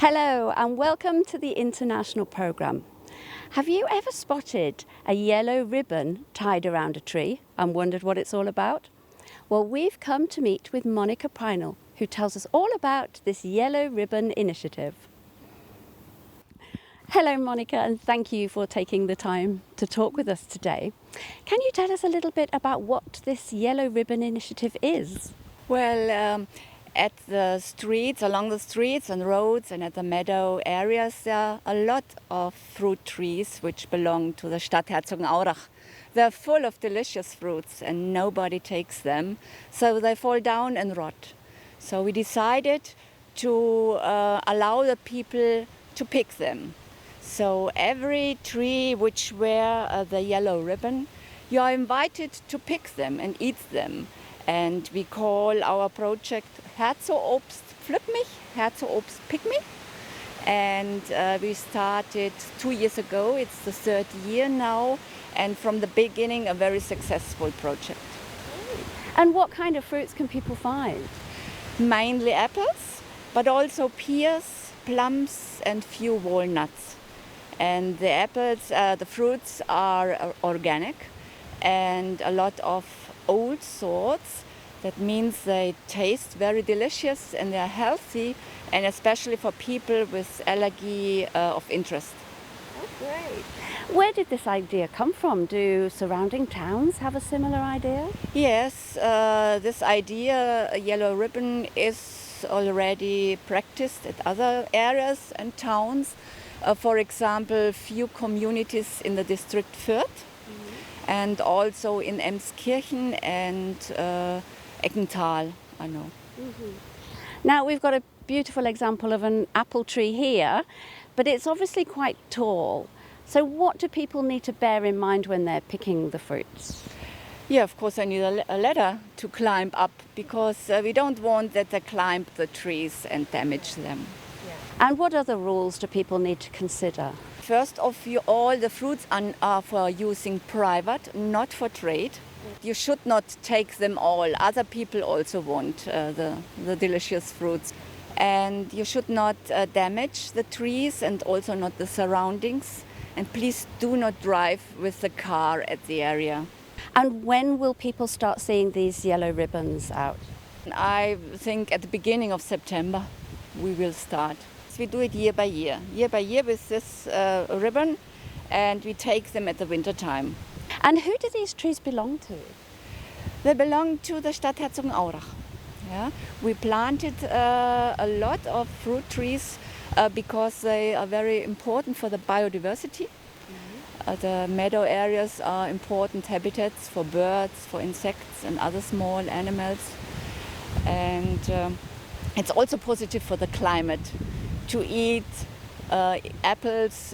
Hello and welcome to the international programme. Have you ever spotted a yellow ribbon tied around a tree and wondered what it's all about? Well, we've come to meet with Monica Prinell, who tells us all about this Yellow Ribbon initiative. Hello Monica, and thank you for taking the time to talk with us today. Can you tell us a little bit about what this Yellow Ribbon initiative is? Well, at the streets, along the streets and roads and at the meadow areas, there are a lot of fruit trees which belong to the Stadt Herzognaurach. They're full of delicious fruits and nobody takes them, so they fall down and rot. So we decided to allow the people to pick them. So every tree which wear the yellow ribbon, you are invited to pick them and eat them. And we call our project Herzogobst Pflück mich, Herzogobst Pick me. And we started 2 years ago. It's the third year now. And from the beginning, a very successful project. And what kind of fruits can people find? Mainly apples, but also pears, plums, and few walnuts. And the apples, the fruits are organic and a lot of old sorts. That means they taste very delicious and they are healthy, and especially for people with allergy of interest. Oh, great. Where did this idea come from? Do surrounding towns have a similar idea? Yes, this idea, a yellow ribbon, is already practiced at other areas and towns. For example, few communities in the district Fürth, and also in Emskirchen and Eckental, I know. Now we've got a beautiful example of an apple tree here, but it's obviously quite tall. So what do people need to bear in mind when they're picking the fruits? Yeah, of course I need a ladder to climb up, because we don't want that they climb the trees and damage them. And what other rules do people need to consider? First of all, the fruits are for using private, not for trade. You should not take them all. Other people also want the delicious fruits. And you should not damage the trees and also not the surroundings. And please do not drive with the car at the area. And when will people start seeing these yellow ribbons out? I think at the beginning of September we will start. We do it year by year with this ribbon, and we take them at the winter time. And who do these trees belong to? They belong to the Stadt Herzognaurach. Yeah? We planted a lot of fruit trees because they are very important for the biodiversity. The meadow areas are important habitats for birds, for insects and other small animals. And it's also positive for the climate. To eat apples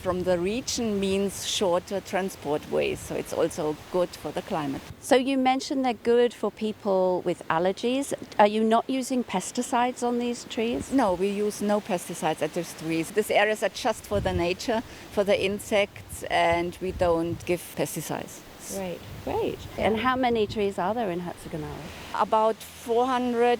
from the region means shorter transport ways, so it's also good for the climate. So you mentioned they're good for people with allergies. Are you not using pesticides on these trees? No, we use no pesticides at these trees. These areas are just for the nature, for the insects, and we don't give pesticides. Great, great. And how many trees are there in Herzognaurach? About 400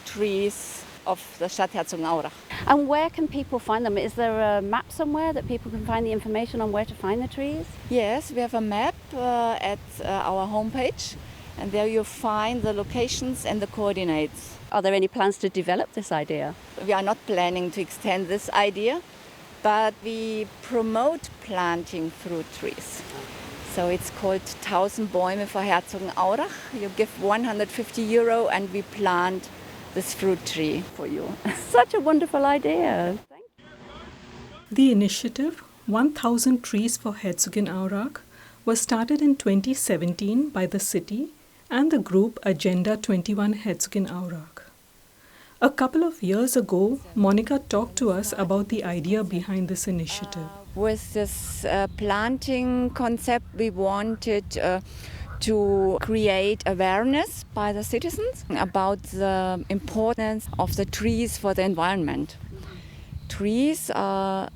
trees of the Stadt Herzognaurach. And where can people find them? Is there a map somewhere that people can find the information on where to find the trees? Yes, we have a map at our homepage, and there you'll find the locations and the coordinates. Are there any plans to develop this idea? We are not planning to extend this idea, but we promote planting fruit trees. So it's called 1000 Bäume für Herzognaurach. You give €150 and we plant this fruit tree for you. Such a wonderful idea. Thank you. The initiative, 1000 Trees for Herzognaurach, was started in 2017 by the city and the group Agenda 21 Herzognaurach. A couple of years ago, Monica talked to us about the idea behind this initiative. With this planting concept, we wanted to create awareness by the citizens about the importance of the trees for the environment. Trees are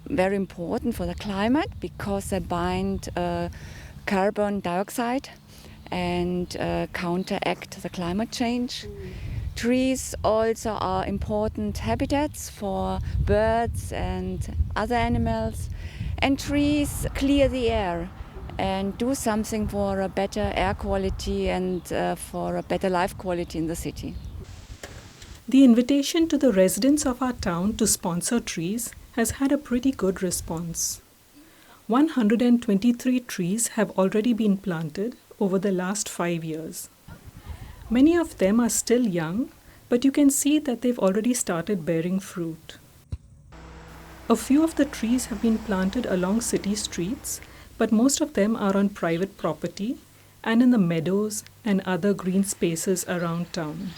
very important for the climate because they bind carbon dioxide and counteract the climate change. Trees also are important habitats for birds and other animals. And trees clear the air and do something for a better air quality and for a better life quality in the city. The invitation to the residents of our town to sponsor trees has had a pretty good response. 123 trees have already been planted over the last 5 years. Many of them are still young, but you can see that they've already started bearing fruit. A few of the trees have been planted along city streets, but most of them are on private property and in the meadows and other green spaces around town.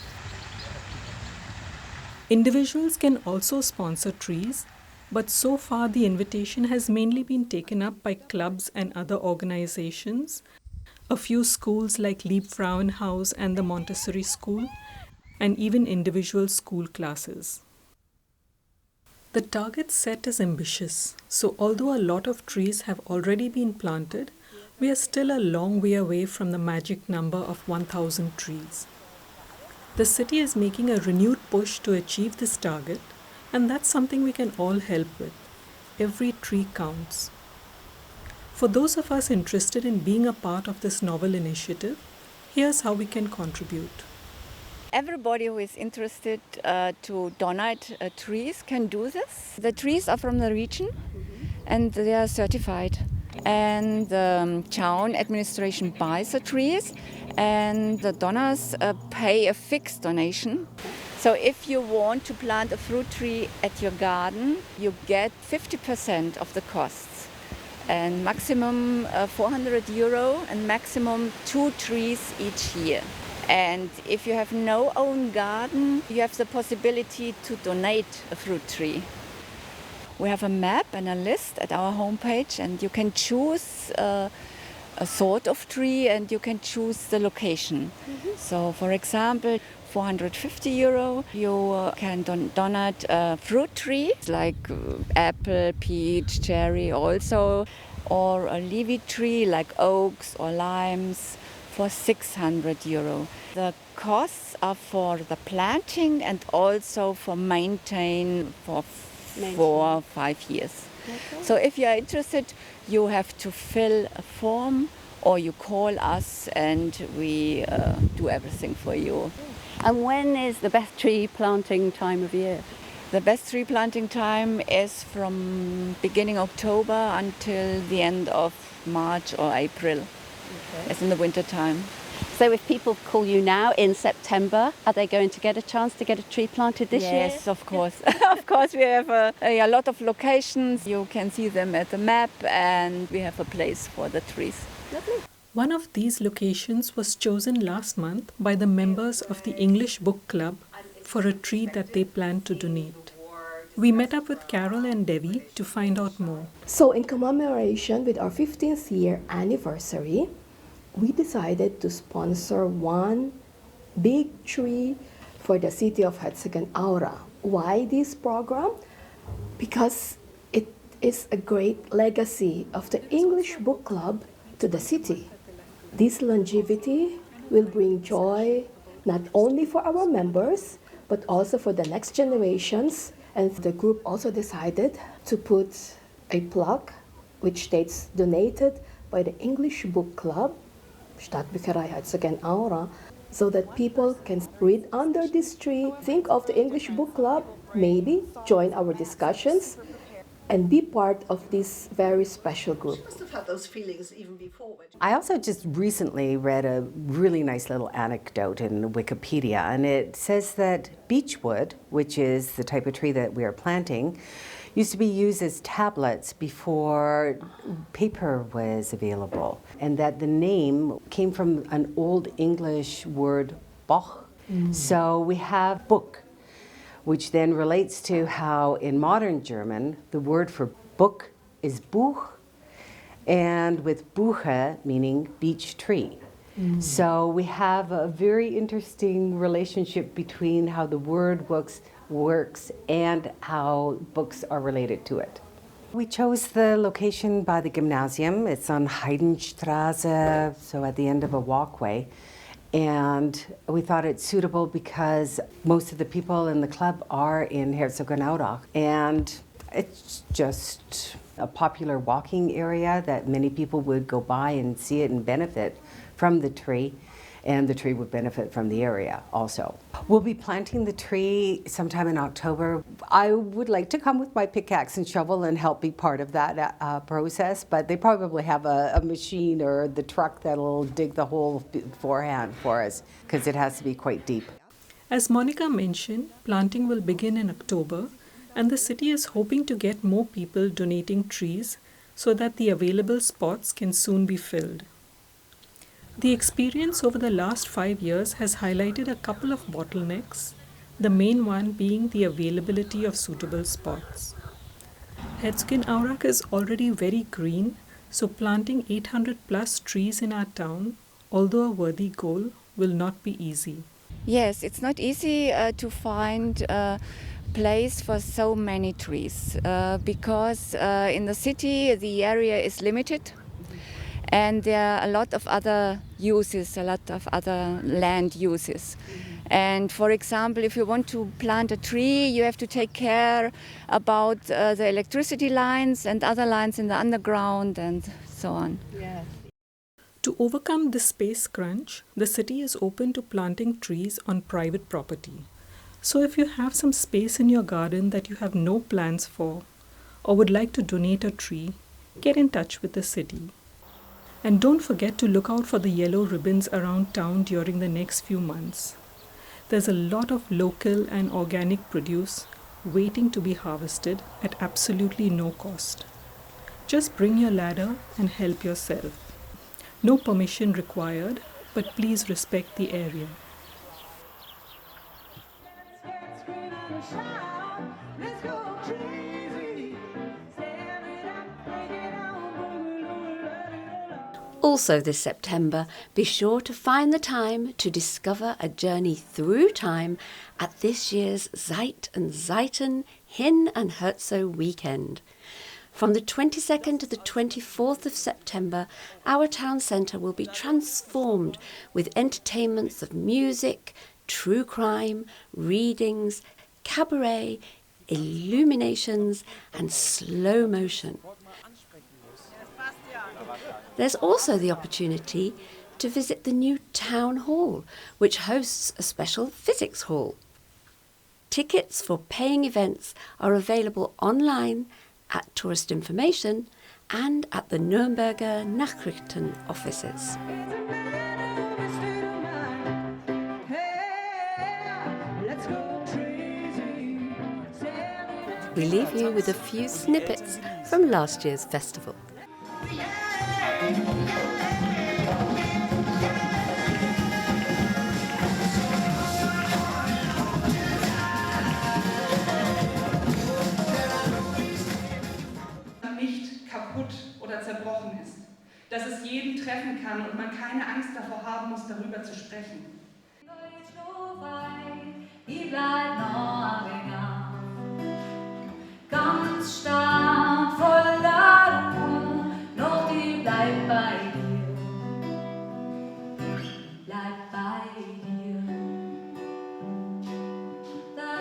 Individuals can also sponsor trees, but so far the invitation has mainly been taken up by clubs and other organizations, a few schools like Lieb Frauenhaus and the Montessori School, and even individual school classes. The target set is ambitious, so although a lot of trees have already been planted, we are still a long way away from the magic number of 1,000 trees. The city is making a renewed push to achieve this target, and that's something we can all help with. Every tree counts. For those of us interested in being a part of this novel initiative, here's how we can contribute. Everybody who is interested to donate trees can do this. The trees are from the region and they are certified. And the town administration buys the trees and the donors pay a fixed donation. So if you want to plant a fruit tree at your garden, you get 50% of the costs. And maximum €400 and maximum 2 trees each year. And if you have no own garden, you have the possibility to donate a fruit tree. We have a map and a list at our homepage, and you can choose a sort of tree and you can choose the location. So, for example, €450, you can donate a fruit tree like apple, peach, cherry also, or a leafy tree like oaks or limes for €600. The costs are for the planting and also for maintain for 4 or 5 years. Okay. So if you are interested, you have to fill a form or you call us and we do everything for you. And when is the best tree planting time of year? The best tree planting time is from beginning October until the end of March or April. Okay. It's in the winter time. So if people call you now in September, are they going to get a chance to get a tree planted this year? Yes, of course. Of course, we have a lot of locations. You can see them at the map and we have a place for the trees. Lovely. One of these locations was chosen last month by the members of the English Book Club for a tree that they planned to donate. We met up with Carol and Devi to find out more. So in commemoration with our 15th year anniversary, we decided to sponsor one big tree for the city of Herzognaurach. Why this program? Because it is a great legacy of the English Book Club to the city. This longevity will bring joy not only for our members, but also for the next generations. And the group also decided to put a plaque which states donated by the English Book Club, Stadtbücherei Herzognaurach, so that people can read under this tree, think of the English Book Club, maybe join our discussions, and be part of this very special group. You must have had those feelings even before. I also just recently read a really nice little anecdote in Wikipedia, and it says that beechwood, which is the type of tree that we are planting, used to be used as tablets before paper was available, and that the name came from an Old English word, boch. So we have book, which then relates to how in modern German the word for book is Buch, and with Buche meaning beech tree. So we have a very interesting relationship between how the word works and how books are related to it. We chose the location by the gymnasium. It's on Heidenstraße, so at the end of a walkway. And we thought it's suitable because most of the people in the club are in Herzognaurach, and it's just a popular walking area that many people would go by and see it and benefit from the tree, and the tree would benefit from the area also. We'll be planting the tree sometime in October. I would like to come with my pickaxe and shovel and help be part of that process, but they probably have a machine or the truck that'll dig the hole beforehand for us, because it has to be quite deep. As Monica mentioned, planting will begin in October, and the city is hoping to get more people donating trees so that the available spots can soon be filled. The experience over the last 5 years has highlighted a couple of bottlenecks, the main one being the availability of suitable spots. Herzognaurach is already very green, so planting 800 plus trees in our town, although a worthy goal, will not be easy. Yes, it's not easy to find a place for so many trees because in the city the area is limited. And there are a lot of other uses, a lot of other land uses. And for example, if you want to plant a tree, you have to take care about the electricity lines and other lines in the underground and so on. Yes. To overcome this space crunch, the city is open to planting trees on private property. So if you have some space in your garden that you have no plans for, or would like to donate a tree, get in touch with the city. And don't forget to look out for the yellow ribbons around town during the next few months. There's a lot of local and organic produce waiting to be harvested at absolutely no cost. Just bring your ladder and help yourself. No permission required, but please respect the area. Also this September, be sure to find the time to discover a journey through time at this year's Zeit and Zeiten Hin and Herzo weekend. From the 22nd to the 24th of September, our town centre will be transformed with entertainments of music, true crime, readings, cabaret, illuminations and slow motion. There's also the opportunity to visit the new town hall, which hosts a special physics hall. Tickets for paying events are available online at tourist information and at the Nürnberger Nachrichten offices. We leave you with a few snippets from last year's festival. Nicht kaputt oder zerbrochen ist, dass es jeden treffen kann und man keine Angst davor haben muss, darüber zu sprechen. Ganz stark, voller Ruhe, noch die bleibt bei dir. Bleib bei dir. Da,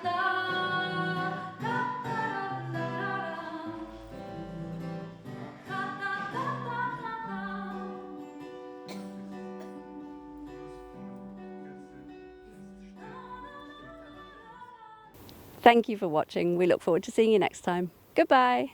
da, da, da, da, da, da. Da, da, da, da, da. Thank you for watching. We look forward to seeing you next time. Goodbye.